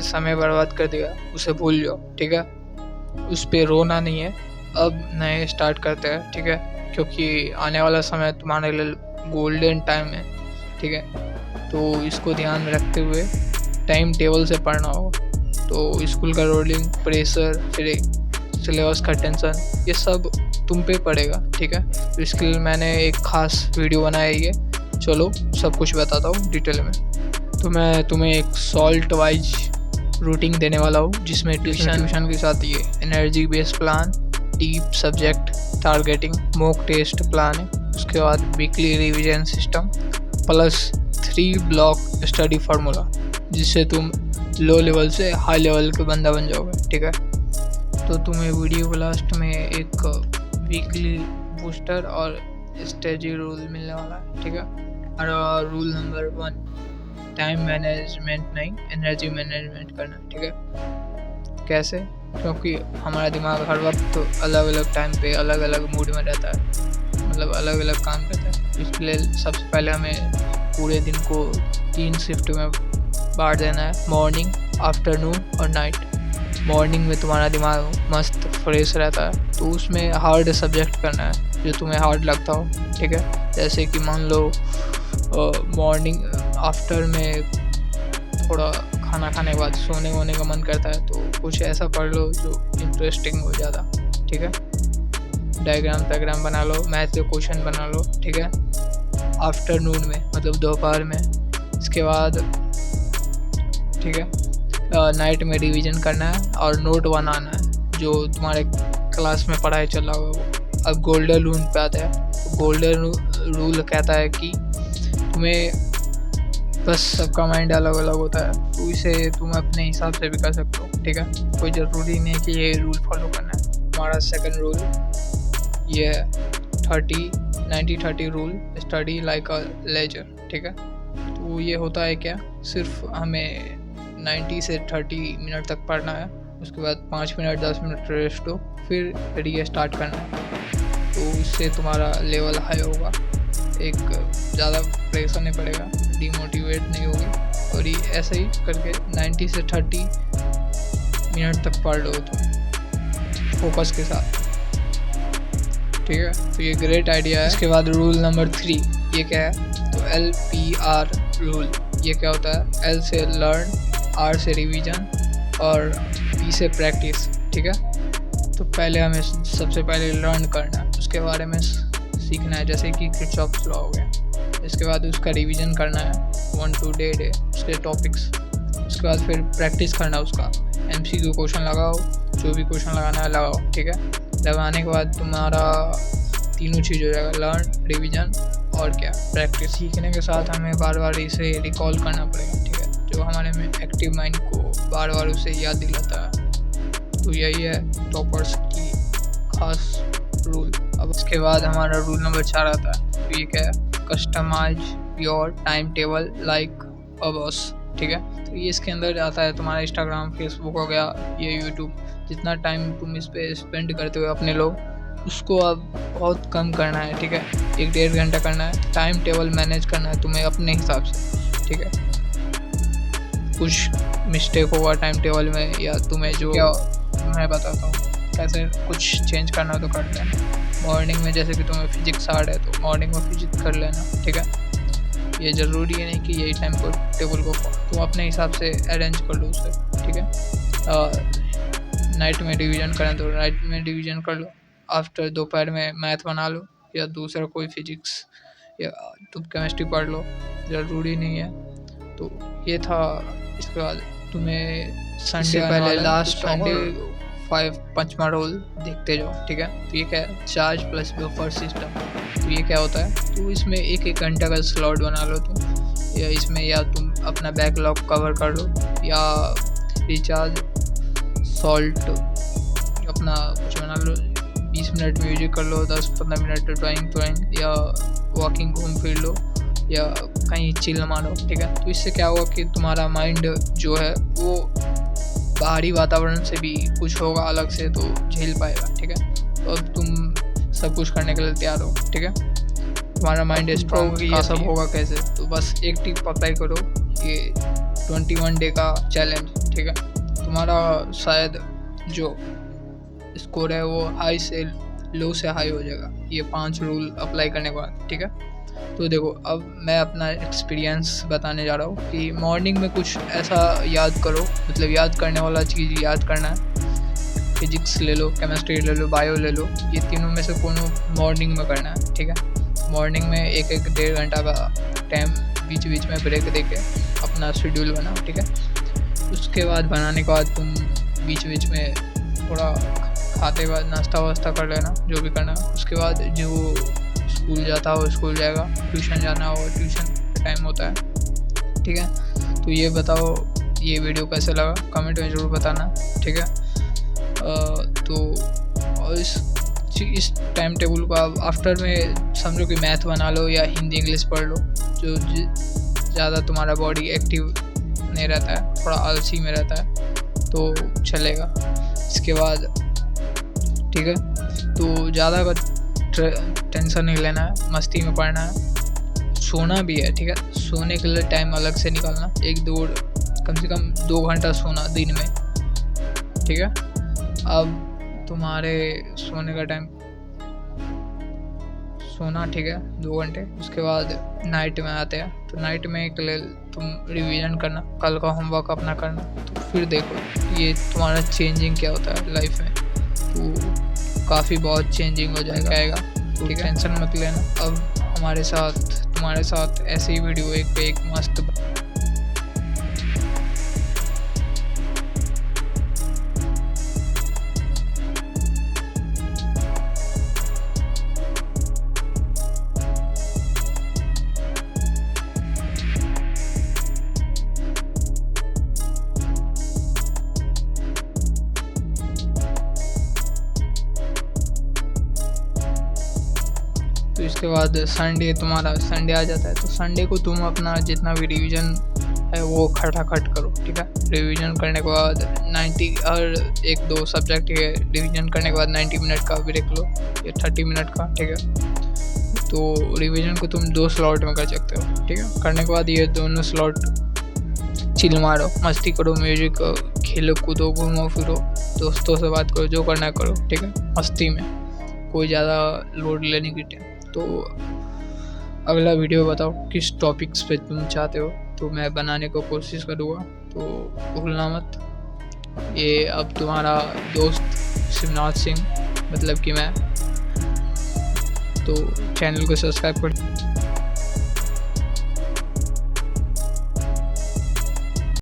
समय बर्बाद कर दिया उसे भूल जाओ, ठीक है। उस पे रोना नहीं है, अब नए स्टार्ट करते हैं, ठीक है। क्योंकि आने वाला समय तुम्हारे लिए गोल्डन टाइम है, ठीक है। तो इसको ध्यान में रखते हुए टाइम टेबल से पढ़ना होगा। तो स्कूल का रोलिंग प्रेशर, फिर सिलेबस का टेंशन, ये सब तुम पे पड़ेगा, ठीक है। तो इसके लिए मैंने एक ख़ास वीडियो बनाया है, चलो सब कुछ बताता हूँ डिटेल में। तो मैं तुम्हें एक सॉल्ट वाइज रूटीन देने वाला हूँ, जिसमें ट्यूशन के साथ ये energy based plan, deep subject targeting, mock test plan है। उसके बाद weekly revision system plus 3 block study formula, जिससे तुम लो लेवल से हाई लेवल के बंदा बन जाओगे, ठीक है। तो तुम्हें वीडियो के लास्ट में एक वीकली बूस्टर और स्ट्रेटजी रूल मिलने वाला है, ठीक है। और रूल नंबर 1, टाइम मैनेजमेंट नहीं, एनर्जी मैनेजमेंट करना, ठीक है। कैसे? क्योंकि हमारा दिमाग हर वक्त अलग अलग टाइम पे अलग अलग मूड में रहता है, मतलब अलग अलग काम करता है। इसके लिए सबसे पहले हमें पूरे दिन को 3 शिफ्ट में बांट देना है, मॉर्निंग, आफ्टरनून और नाइट। मॉर्निंग में तुम्हारा दिमाग मस्त फ्रेश रहता है, तो उसमें हार्ड सब्जेक्ट करना है जो तुम्हें हार्ड लगता हो, ठीक है। जैसे कि मान लो मॉर्निंग आफ्टर में थोड़ा खाना खाने के बाद सोने वोने का मन करता है, तो कुछ ऐसा पढ़ लो जो इंटरेस्टिंग हो ज़्यादा, ठीक है। डायग्राम बना लो, मैथ के क्वेश्चन बना लो, ठीक है, आफ्टरनून में, मतलब दोपहर में। इसके बाद ठीक है, नाइट में रिवीजन करना है और नोट बनाना है जो तुम्हारे क्लास में पढ़ाई चल रहा होगा वो। अब गोल्डन रूल पे आता है। तो गोल्डन रूल कहता है कि तुम्हें बस सबका माइंड अलग अलग होता है, तो इसे तुम अपने हिसाब से भी कर सकते हो, ठीक है। कोई ज़रूरी नहीं कि ये रूल फॉलो करना है। हमारा सेकंड रूल ये है 30-90-30 rule, study like a laser, ठीक है। तो ये होता है क्या, सिर्फ हमें 90 से 30 मिनट तक पढ़ना है, उसके बाद 5 मिनट 10 मिनट रेस्ट हो, फिर रीस्टार्ट करना है। तो इससे तुम्हारा लेवल हाई होगा, एक ज़्यादा प्रेशर नहीं पड़ेगा, डिमोटिवेट नहीं होगी। और ये ऐसे ही करके 90 से 30 मिनट तक पढ़ लो तुम फोकस के साथ, ठीक है। तो ये ग्रेट आइडिया है। इसके बाद रूल नंबर 3 ये क्या है, तो LPR रूल। ये क्या होता है, L से लर्न, R से रिवीजन और P से प्रैक्टिस, ठीक है। तो पहले हमें सबसे पहले लर्न करना है, उसके बारे में सीखना है, जैसे कि किरचॉफ्स लॉ हो गया। इसके बाद उसका रिवीजन करना है 1 to डे उसके टॉपिक्स। उसके बाद फिर प्रैक्टिस करना है उसका, MCQ क्वेश्चन लगाओ, जो भी क्वेश्चन लगाना है लगाओ, ठीक है। लगाने के बाद तुम्हारा तीनों चीज़ हो जाएगा, लर्न, रिवीजन और क्या, प्रैक्टिस। सीखने के साथ हमें बार बार इसे रिकॉल करना पड़ेगा, ठीक है, जो हमारे में एक्टिव माइंड को बार बार उसे याद दिलाता है। तो यही है टॉपर्स की खास रूल। अब उसके बाद हमारा रूल नंबर 4 आता है। तो ये क्या है, customise your time table like a boss, ठीक है। तो ये इसके अंदर आता है तुम्हारा इंस्टाग्राम, फेसबुक हो गया, ये यूट्यूब, जितना टाइम तुम इस पर स्पेंड करते हो अपने लोग, उसको अब बहुत कम करना है, ठीक है। 1-1.5 घंटा करना है। टाइम टेबल मैनेज करना है तुम्हें अपने हिसाब से, ठीक है। कुछ मिस्टेक होगा टाइम टेबल में, या तुम्हें जो क्या मैं बताता हूँ कैसे कुछ चेंज करना हो तो कर लेना। मॉर्निंग में जैसे कि तुम्हें फिजिक्स हार्ड है तो मॉर्निंग में फिजिक्स कर लेना, ठीक है। ये ज़रूरी है नहीं कि यही टाइम को टेबल को तुम अपने हिसाब से अरेंज कर लो उसे, ठीक है। नाइट में डिवीज़न करें तो नाइट में डिवीज़न कर लो। आफ्टर दोपहर में मैथ बना लो, या दूसरा कोई फिजिक्स या तुम केमिस्ट्री पढ़ लो, ज़रूरी नहीं है। तो ये था। इसके बाद तुम्हें संडे पहले लास्ट संडे 5वां रोल देखते जाओ, ठीक है। तो ये क्या है, चार्ज प्लस बफर सिस्टम। तो ये क्या होता है, तो इसमें 1-1 घंटा का स्लॉट बना लो तुम, या इसमें या तुम अपना बैकलॉग कवर कर लो, या रिचार्ज सॉल्ट अपना कुछ बना लो, 20 मिनट म्यूजिक कर लो, 10-15 मिनट ड्राइंग, या वॉकिंग घूम फिर लो, या कहीं चिल मारो, ठीक है। तो इससे क्या होगा कि तुम्हारा माइंड जो है वो बाहरी वातावरण से भी कुछ होगा अलग से तो झेल पाएगा, ठीक है। तो अब तुम सब कुछ करने के लिए तैयार हो, ठीक है। तुम्हारा माइंड स्ट्रॉन्ग, ये सब होगा कैसे, तो बस एक टिप अप्लाई करो, ये 21 डे का चैलेंज ठीक है। तुम्हारा शायद जो स्कोर है वो हाई से लो से हाई हो जाएगा ये 5 रूल अप्लाई करने के बाद, ठीक है। तो देखो, अब मैं अपना एक्सपीरियंस बताने जा रहा हूँ कि मॉर्निंग में कुछ ऐसा याद करो, मतलब याद करने वाला चीज़ याद करना है। फिजिक्स ले लो, केमिस्ट्री ले लो, बायो ले लो, ये तीनों में से कोनो मॉर्निंग में करना है, ठीक है। मॉर्निंग में 1-1 1.5 घंटा का टाइम बीच बीच में ब्रेक दे के अपना शेड्यूल बनाओ, ठीक है। उसके बाद बनाने के बाद तुम बीच बीच में थोड़ा खाते बाद नाश्ता वास्ता कर लेना, जो भी करना है। उसके बाद जो स्कूल जाता हो स्कूल जाएगा, ट्यूशन जाना हो ट्यूशन का टाइम होता है, ठीक है। तो ये बताओ ये वीडियो कैसे लगा, कमेंट में ज़रूर बताना, ठीक है। तो इस टाइम टेबल को आप आफ्टर में समझो कि मैथ बना लो या हिंदी इंग्लिश पढ़ लो, जो ज़्यादा तुम्हारा बॉडी एक्टिव नहीं रहता है, थोड़ा आलसी में रहता है, तो चलेगा। इसके बाद ठीक है, तो ज़्यादा टेंशन नहीं लेना है, मस्ती में पढ़ना है, सोना भी है, ठीक है। सोने के लिए टाइम अलग से निकालना, कम से कम 2 घंटा सोना दिन में, ठीक है। अब तुम्हारे सोने का टाइम सोना, ठीक है, 2 घंटे। उसके बाद नाइट में आते हैं, तो नाइट में के लिए तुम रिवीजन करना, कल का होमवर्क अपना करना। तो फिर देखो ये तुम्हारा चेंजिंग क्या होता है लाइफ में, तो काफ़ी बहुत चेंजिंग हो जाएगा, तो टेंशन मत लेना। अब तुम्हारे साथ ऐसी वीडियो एक पे एक मस्त तो इसके बाद संडे आ जाता है, तो संडे को तुम अपना जितना भी रिवीजन है वो खटाखट करो, ठीक है। रिवीजन करने के बाद 90 हर 1-2 सब्जेक्ट के रिवीजन करने के बाद 90 मिनट का ब्रेक लो या 30 मिनट का, ठीक है। तो रिवीजन को तुम 2 स्लॉट में कर सकते हो, ठीक है। करने के बाद ये दोनों स्लॉट चिल मारो, मस्ती करो, म्यूजिक खेलो, कूदो, घूमो फिरो, दोस्तों से बात करो, जो करना करो, ठीक है, मस्ती में, कोई ज़्यादा लोड लेने की टाइम। तो अगला वीडियो बताओ किस टॉपिक्स पे तुम चाहते हो, तो मैं बनाने को कोशिश करूँगा, तो भूलना मत। ये अब तुम्हारा दोस्त शिवनाथ सिंह, मतलब कि मैं, तो चैनल को सब्सक्राइब कर